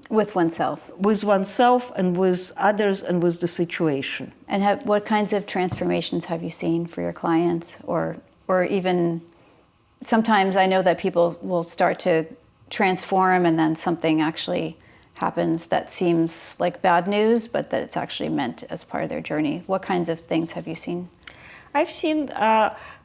With oneself. With oneself and with others and with the situation. And what kinds of transformations have you seen for your clients? Or even, sometimes I know that people will start to transform and then something actually happens that seems like bad news, but that it's actually meant as part of their journey. What kinds of things have you seen? I've seen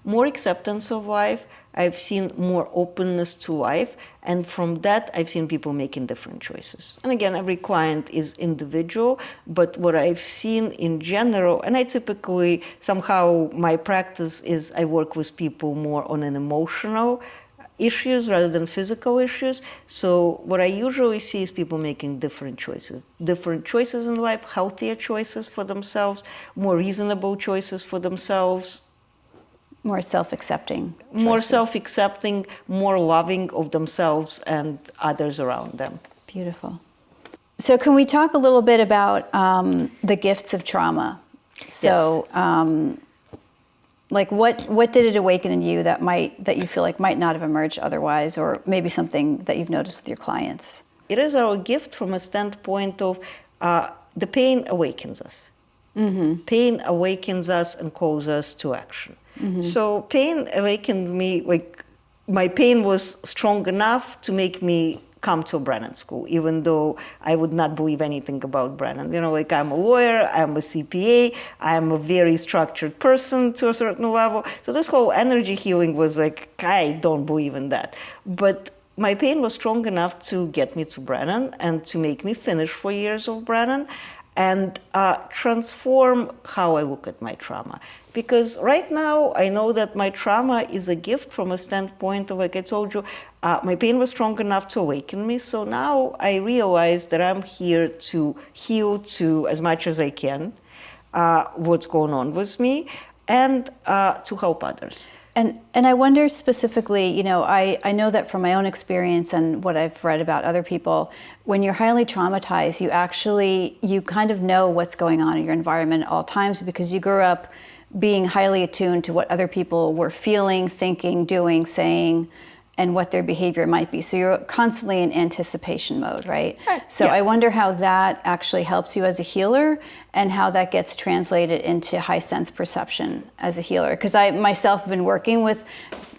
more acceptance of life. I've seen more openness to life. And from that, I've seen people making different choices. And again, every client is individual. But what I've seen in general, and I typically, somehow my practice is I work with people more on an emotional issues rather than physical issues. So what I usually see is people making different choices in life, healthier choices for themselves, more reasonable choices for themselves, More self-accepting more choices. self-accepting, more loving of themselves and others around them. Beautiful. So can we talk a little bit about the gifts of trauma? So, like what did it awaken in you that you feel like might not have emerged otherwise, or maybe something that you've noticed with your clients? It is our gift from a standpoint of the pain awakens us. Mm-hmm. Pain awakens us and calls us to action. Mm-hmm. So pain awakened me, like my pain was strong enough to make me come to a Brennan school, even though I would not believe anything about Brennan. You know, like I'm a lawyer, I'm a CPA, I'm a very structured person to a certain level. So this whole energy healing was like, I don't believe in that. But my pain was strong enough to get me to Brennan and to make me finish 4 years of Brennan and transform how I look at my trauma. Because right now, I know that my trauma is a gift from a standpoint of, like I told you, my pain was strong enough to awaken me. So now I realize that I'm here to heal to as much as I can what's going on with me and to help others. And I wonder specifically, you know, I know that from my own experience and what I've read about other people, when you're highly traumatized, you kind of know what's going on in your environment at all times because you grew up being highly attuned to what other people were feeling, thinking, doing, saying, and what their behavior might be. So you're constantly in anticipation mode, right? So I wonder how that actually helps you as a healer and how that gets translated into high sense perception as a healer. Because I myself have been working with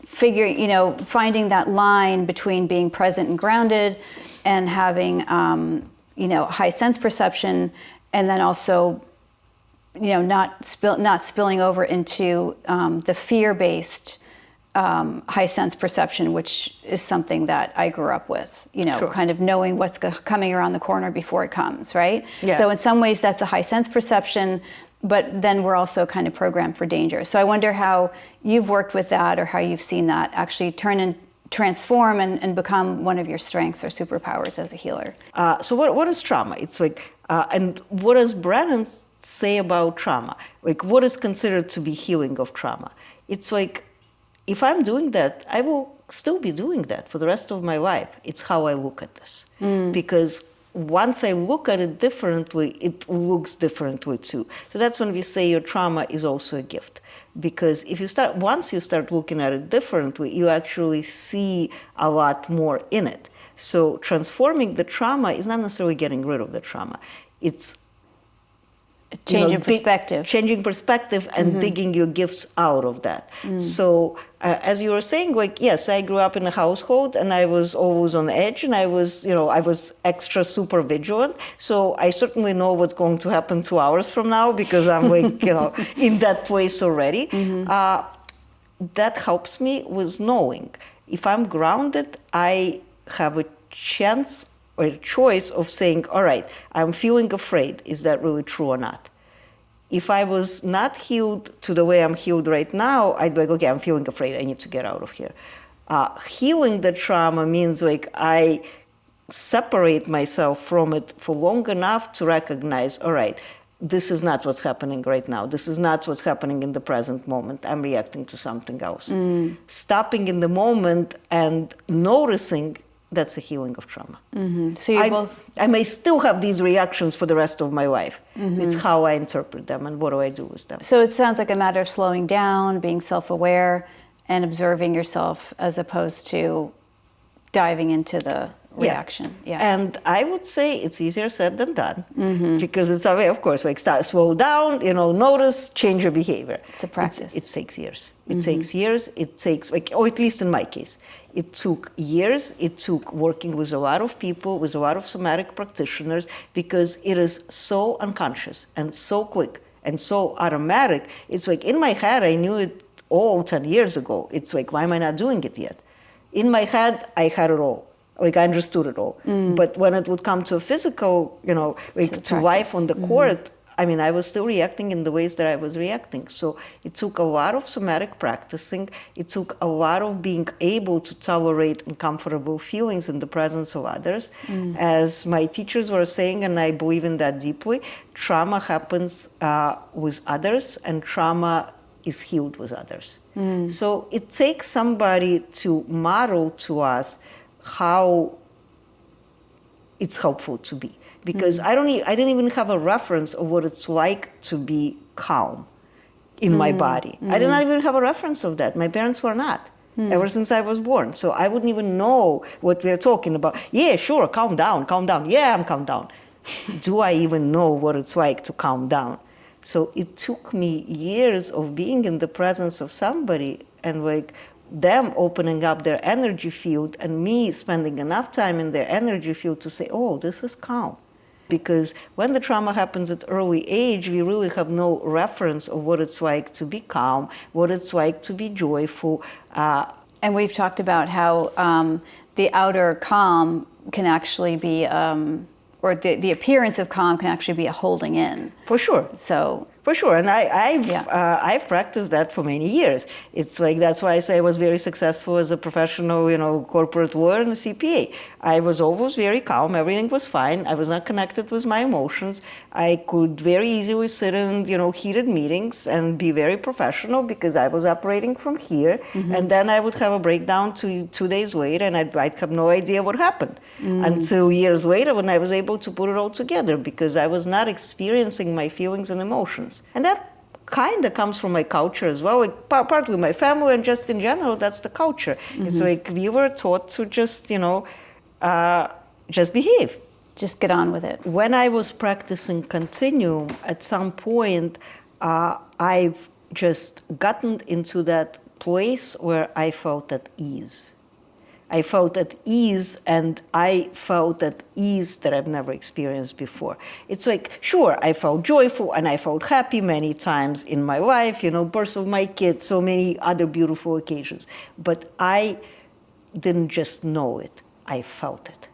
finding that line between being present and grounded and having, high sense perception, and then also, not spilling over into the fear-based high sense perception, which is something that I grew up with, Sure. kind of knowing what's coming around the corner before it comes, right? Yeah. So in some ways that's a high sense perception, but then we're also kind of programmed for danger. So I wonder how you've worked with that or how you've seen that actually transform and become one of your strengths or superpowers as a healer. So what is trauma? It's like, and what does Brennan say about trauma? Like, what is considered to be healing of trauma? It's like, if I'm doing that, I will still be doing that for the rest of my life. It's how I look at this. Because once I look at it differently, it looks differently too. So that's when we say your trauma is also a gift. Because once you start looking at it differently, you actually see a lot more in it. So transforming the trauma is not necessarily getting rid of the trauma. It's Changing perspective. Changing perspective and digging your gifts out of that. So as you were saying, like, yes, I grew up in a household and I was always on edge and I was extra super vigilant. So I certainly know what's going to happen 2 hours from now because I'm like, in that place already. That helps me with knowing. If I'm grounded, I have a chance or a choice of saying, all right, I'm feeling afraid. Is that really true or not? If I was not healed to the way I'm healed right now, I'd be like, okay, I'm feeling afraid. I need to get out of here. Healing the trauma means like I separate myself from it for long enough to recognize, all right, this is not what's happening right now. This is not what's happening in the present moment. I'm reacting to something else. Stopping in the moment and noticing, that's the healing of trauma. So I may still have these reactions for the rest of my life. It's how I interpret them and what do I do with them. So it sounds like a matter of slowing down, being self-aware, and observing yourself as opposed to diving into the reaction. Yeah. And I would say it's easier said than done because it's a way, of course, like slow down, notice, change your behavior. It's a practice. It takes years. It takes years. It takes, or at least in my case, it took years. It took working with a lot of people, with a lot of somatic practitioners, because it is so unconscious and so quick and so automatic. It's like in my head, I knew it all 10 years ago. It's like, why am I not doing it yet? In my head, I had it all. Like I understood it all. But when it would come to a physical, to life on the court, I was still reacting in the ways that I was reacting. So it took a lot of somatic practicing. It took a lot of being able to tolerate uncomfortable feelings in the presence of others. As my teachers were saying, and I believe in that deeply, trauma happens with others, and trauma is healed with others. So it takes somebody to model to us how it's helpful to be. Because I didn't even have a reference of what it's like to be calm in my body. I did not even have a reference of that. My parents were not, ever since I was born. So I wouldn't even know what we're talking about. Yeah, sure, calm down, calm down. Yeah, I'm calm down. Do I even know what it's like to calm down? So it took me years of being in the presence of somebody and like them opening up their energy field and me spending enough time in their energy field to say, oh, this is calm. Because when the trauma happens at early age, we really have no reference of what it's like to be calm, what it's like to be joyful. And we've talked about how the outer calm can actually be, or the appearance of calm can actually be a holding in. For sure. So. For sure, and I've practiced that for many years. It's like, that's why I say I was very successful as a professional, corporate lawyer and a CPA. I was always very calm, everything was fine, I was not connected with my emotions. I could very easily sit in, heated meetings and be very professional because I was operating from here, and then I would have a breakdown 2 days later and I'd have no idea what happened. Until years later when I was able to put it all together because I was not experiencing my feelings and emotions. And that kind of comes from my culture as well, like partly my family and just in general, that's the culture. It's like we were taught to just, just behave. Just get on with it. When I was practicing continuum, at some point, I've just gotten into that place where I felt at ease. I felt at ease, and I felt at ease that I've never experienced before. It's like, sure, I felt joyful and I felt happy many times in my life, birth of my kids, so many other beautiful occasions. But I didn't just know it, I felt it.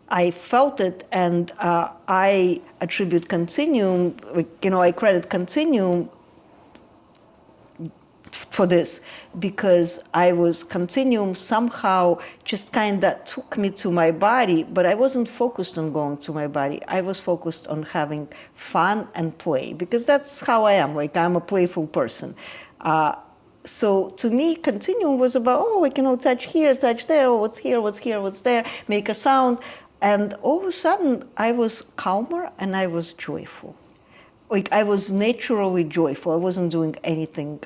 I felt it, and I attribute continuum, I credit continuum for this, because I was continuum somehow just kind of took me to my body, but I wasn't focused on going to my body. I was focused on having fun and play, because that's how I am. Like, I'm a playful person. So to me, continuum was about, touch here, touch there, what's here, what's here, what's there, make a sound. And all of a sudden, I was calmer and I was joyful. Like, I was naturally joyful. I wasn't doing anything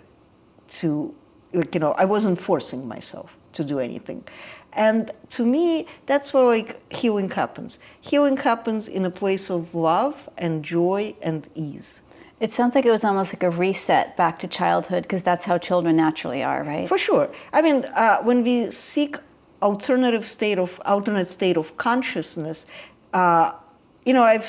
I wasn't forcing myself to do anything. And to me, that's where healing happens. Healing happens in a place of love and joy and ease. It sounds like it was almost like a reset back to childhood, because that's how children naturally are, right? For sure. When we seek alternate state of consciousness, I've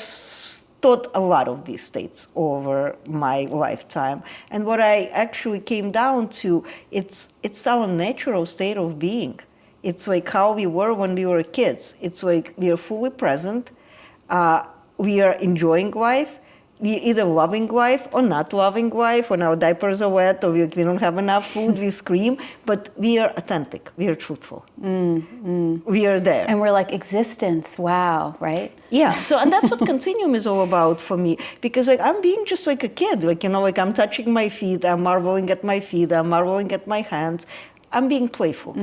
taught a lot of these states over my lifetime. And what I actually came down to, it's our natural state of being. It's like how we were when we were kids. It's like we are fully present, we are enjoying life, we're either loving life or not loving life. When our diapers are wet or we don't have enough food, we scream, but we are authentic, we are truthful. We are there. And we're like, existence, wow, right? Yeah, and that's what continuum is all about for me, because I'm being just like a kid, I'm touching my feet, I'm marveling at my feet, I'm marveling at my hands. I'm being playful.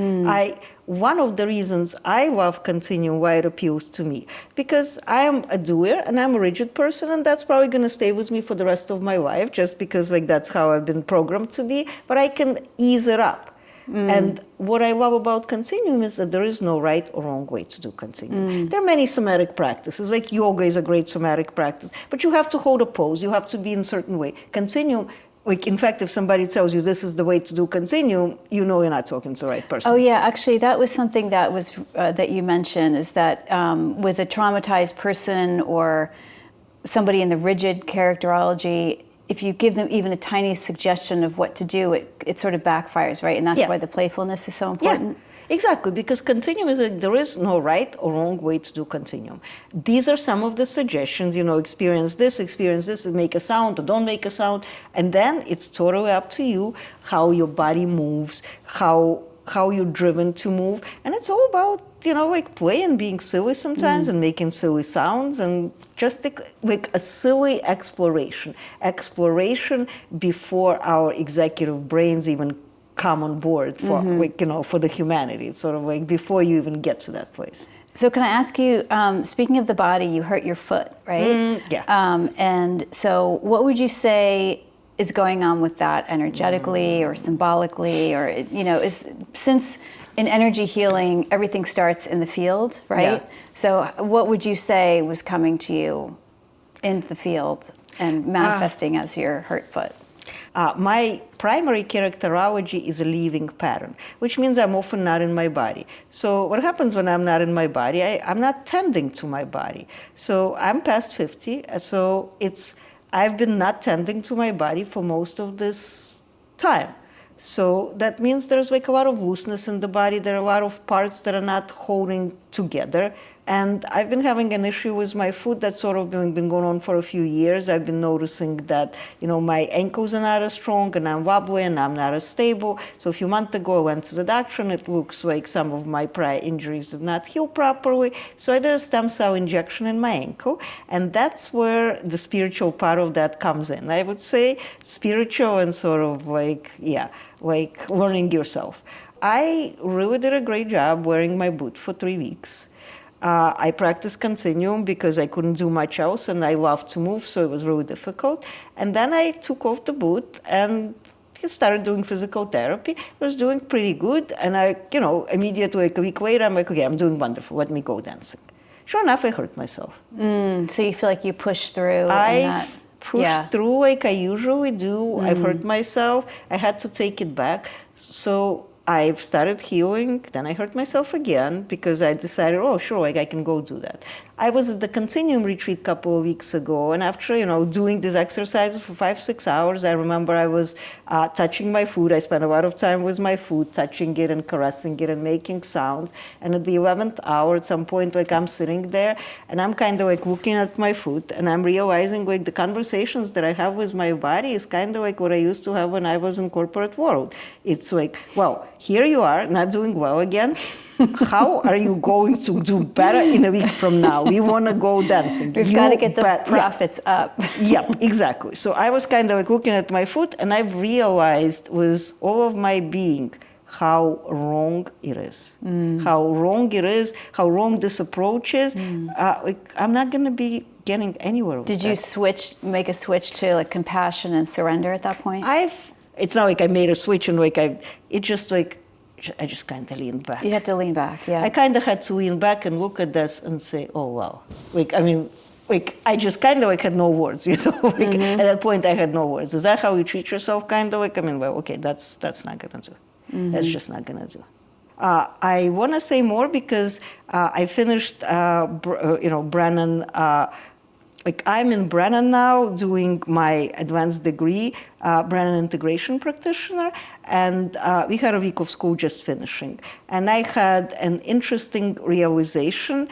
One of the reasons I love continuum, why it appeals to me, because I am a doer and I'm a rigid person, and that's probably going to stay with me for the rest of my life, just because that's how I've been programmed to be, but I can ease it up. And what I love about continuum is that there is no right or wrong way to do continuum. There are many somatic practices, like yoga is a great somatic practice, but you have to hold a pose, you have to be in a certain way. Continuum, in fact, if somebody tells you this is the way to do continuum, you're not talking to the right person. Oh yeah, actually that was something that was that you mentioned, is that with a traumatized person or somebody in the rigid characterology, if you give them even a tiny suggestion of what to do, it sort of backfires, right? And that's why the playfulness is so important. Exactly, because continuum is like, there is no right or wrong way to do continuum. These are some of the suggestions, experience this, and make a sound or don't make a sound. And then it's totally up to you how your body moves, how you're driven to move. And it's all about, like play and being silly sometimes and making silly sounds and just like a silly exploration before our executive brains even come on board for for the humanity. It's sort of like before you even get to that place. So can I ask you, speaking of the body, you hurt your foot, right? Yeah. And so what would you say is going on with that energetically or symbolically, or, since in energy healing, everything starts in the field, right? Yeah. So what would you say was coming to you in the field and manifesting as your hurt foot? My primary characterology is a leaving pattern, which means I'm often not in my body. So what happens when I'm not in my body? I'm not tending to my body. So I'm past 50, so I've been not tending to my body for most of this time. So that means there's like a lot of looseness in the body. There are a lot of parts that are not holding together. And I've been having an issue with my foot that's sort of been going on for a few years. I've been noticing that, my ankles are not as strong and I'm wobbly and I'm not as stable. So a few months ago I went to the doctor and it looks like some of my prior injuries did not heal properly. So I did a stem cell injection in my ankle. And that's where the spiritual part of that comes in. I would say spiritual and sort of like learning yourself. I really did a great job wearing my boot for 3 weeks. I practiced continuum because I couldn't do much else and I love to move, so it was really difficult. And then I took off the boot and started doing physical therapy. I was doing pretty good, and I, immediately, like a week later, I'm like, okay, I'm doing wonderful, let me go dancing. Sure enough, I hurt myself. So you feel like you pushed through? I've pushed through like I usually do. I've hurt myself. I had to take it back. So I've started healing, then I hurt myself again because I decided, oh, sure, like I can go do that. I was at the Continuum retreat a couple of weeks ago, and after, doing these exercises for 5-6 hours, I remember I was touching my food. I spent a lot of time with my food, touching it and caressing it and making sounds. And at the 11th hour, at some point, like I'm sitting there and I'm kind of like looking at my foot and I'm realizing like the conversations that I have with my body is kind of like what I used to have when I was in corporate world. It's like, well, here you are, not doing well again. How are you going to do better in a week from now? We want to go dancing. We've got to get those profits up. Yep, exactly. So I was kind of like looking at my foot, and I've realized with all of my being how wrong it is. How wrong it is, how wrong this approach is. I'm not going to be getting anywhere with Did you make a switch to like compassion and surrender at that point? It's not like I made a switch and I just kind of leaned back. You had to lean back, yeah. I kind of had to lean back and look at this and say, oh, wow. I just kind of had no words, At that point, I had no words. Is that how you treat yourself, kind of? Okay, that's not going to do. That's just not going to do. I want to say more because I finished, Brennan. I'm in Brennan now doing my advanced degree, Brennan Integration Practitioner, and we had a week of school just finishing. And I had an interesting realization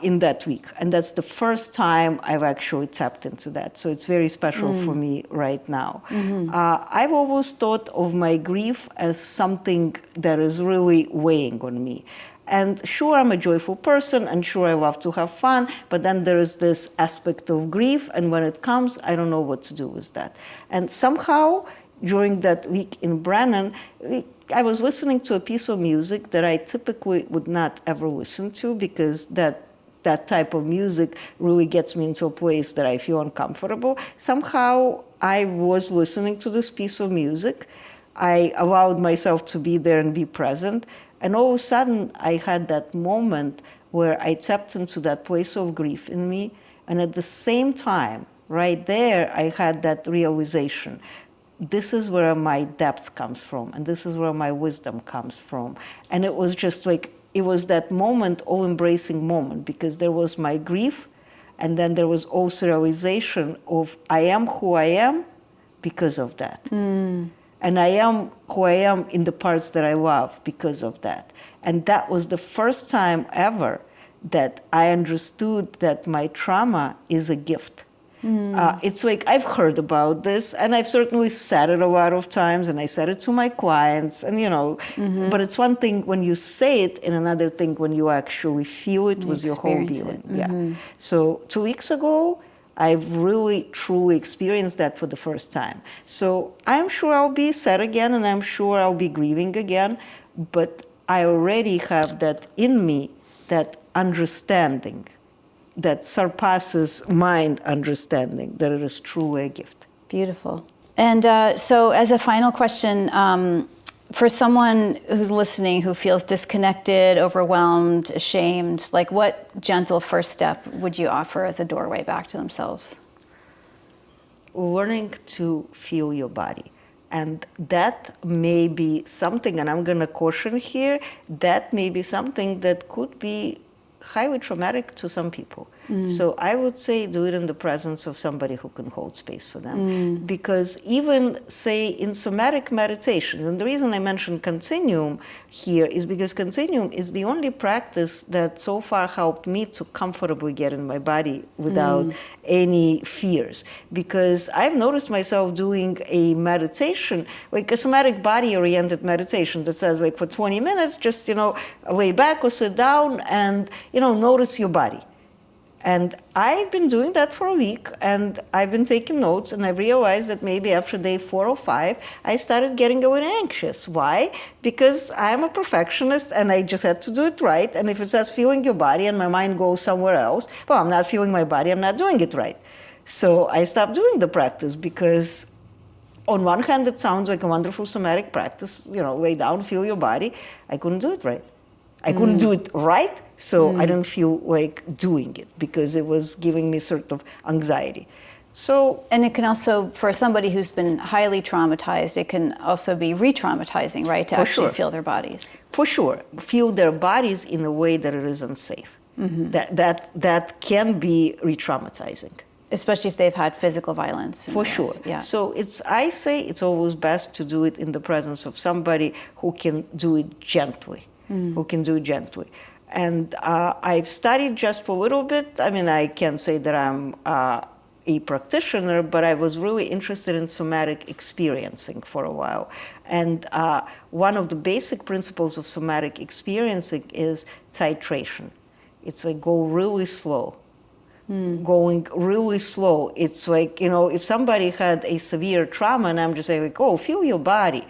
in that week, and that's the first time I've actually tapped into that. So it's very special for me right now. I've always thought of my grief as something that is really weighing on me. And sure, I'm a joyful person, and sure, I love to have fun, but then there is this aspect of grief, and when it comes, I don't know what to do with that. And somehow, during that week in Brennan, I was listening to a piece of music that I typically would not ever listen to because that type of music really gets me into a place that I feel uncomfortable. Somehow, I was listening to this piece of music. I allowed myself to be there and be present. And all of a sudden, I had that moment where I tapped into that place of grief in me. And at the same time, right there, I had that realization. This is where my depth comes from, and this is where my wisdom comes from. And it was just like, it was that moment, all-embracing moment, because there was my grief, and then there was also realization of I am who I am because of that. And I am who I am in the parts that I love because of that. And that was the first time ever that I understood that my trauma is a gift. It's like I've heard about this, and I've certainly said it a lot of times, and I said it to my clients, and but it's one thing when you say it, and another thing when you actually feel it with your whole being. Yeah. So 2 weeks ago, I've really, truly experienced that for the first time. So I'm sure I'll be sad again, and I'm sure I'll be grieving again, but I already have that in me, that understanding that surpasses mind understanding, that it is truly a gift. Beautiful. And so as a final question, for someone who's listening who feels disconnected, overwhelmed, ashamed, like what gentle first step would you offer as a doorway back to themselves? Learning to feel your body. And that may be something, and I'm going to caution here, that may be something that could be highly traumatic to some people. So I would say do it in the presence of somebody who can hold space for them. Because even, say, in somatic meditation, and the reason I mentioned continuum here is because continuum is the only practice that so far helped me to comfortably get in my body without any fears. Because I've noticed myself doing a meditation, like a somatic body-oriented meditation that says, like, for 20 minutes, just, lay back or sit down and, notice your body. And I've been doing that for a week, and I've been taking notes, and I realized that maybe after day 4 or 5, I started getting a little anxious. Why? Because I'm a perfectionist, and I just had to do it right. And if it says feeling your body and my mind goes somewhere else, well, I'm not feeling my body, I'm not doing it right. So I stopped doing the practice because on one hand, it sounds like a wonderful somatic practice, lay down, feel your body. I couldn't do it right. I couldn't do it right, so I didn't feel like doing it because it was giving me sort of anxiety. So, and it can also, for somebody who's been highly traumatized, it can also be re-traumatizing, right? To actually feel their bodies. For sure, feel their bodies in a way that it is unsafe. That can be re-traumatizing. Especially if they've had physical violence. For sure. Yeah. So I say it's always best to do it in the presence of somebody who can do it gently. And I've studied just for a little bit. I mean, I can't say that I'm a practitioner, but I was really interested in somatic experiencing for a while. And one of the basic principles of somatic experiencing is titration. It's like go really slow. Going really slow. It's like, if somebody had a severe trauma and I'm just saying, like, oh, feel your body.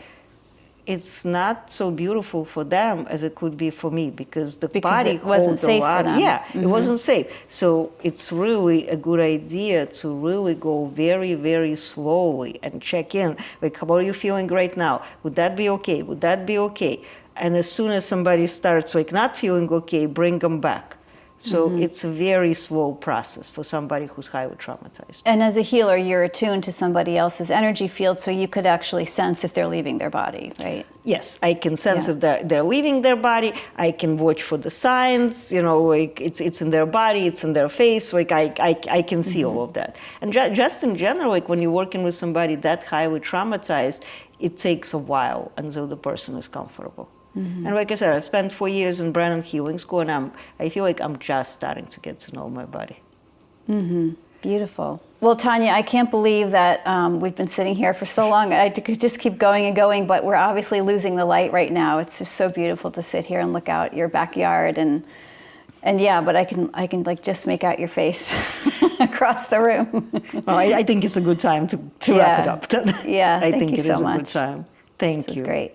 It's not so beautiful for them as it could be for me because the body it wasn't safe for them. Yeah, it wasn't safe. So it's really a good idea to really go very, very slowly and check in. Like, how are you feeling right now? Would that be okay? Would that be okay? And as soon as somebody starts like not feeling okay, bring them back. So it's a very slow process for somebody who's highly traumatized. And as a healer, you're attuned to somebody else's energy field, so you could actually sense if they're leaving their body, right? Yes, I can sense if they're leaving their body. I can watch for the signs, like it's in their body, it's in their face, like I can see all of that. And just in general, like when you're working with somebody that highly traumatized, it takes a while until the person is comfortable. And like I said, I've spent 4 years in Brennan Healing School, and I feel like I'm just starting to get to know my body. Beautiful. Well, Tanya, I can't believe that we've been sitting here for so long. I could just keep going and going, but we're obviously losing the light right now. It's just so beautiful to sit here and look out your backyard, and yeah, but I can like just make out your face across the room. Well, I think it's a good time to wrap it up. Yeah, I thank think you it so is a much. good time. Thank you. This was great.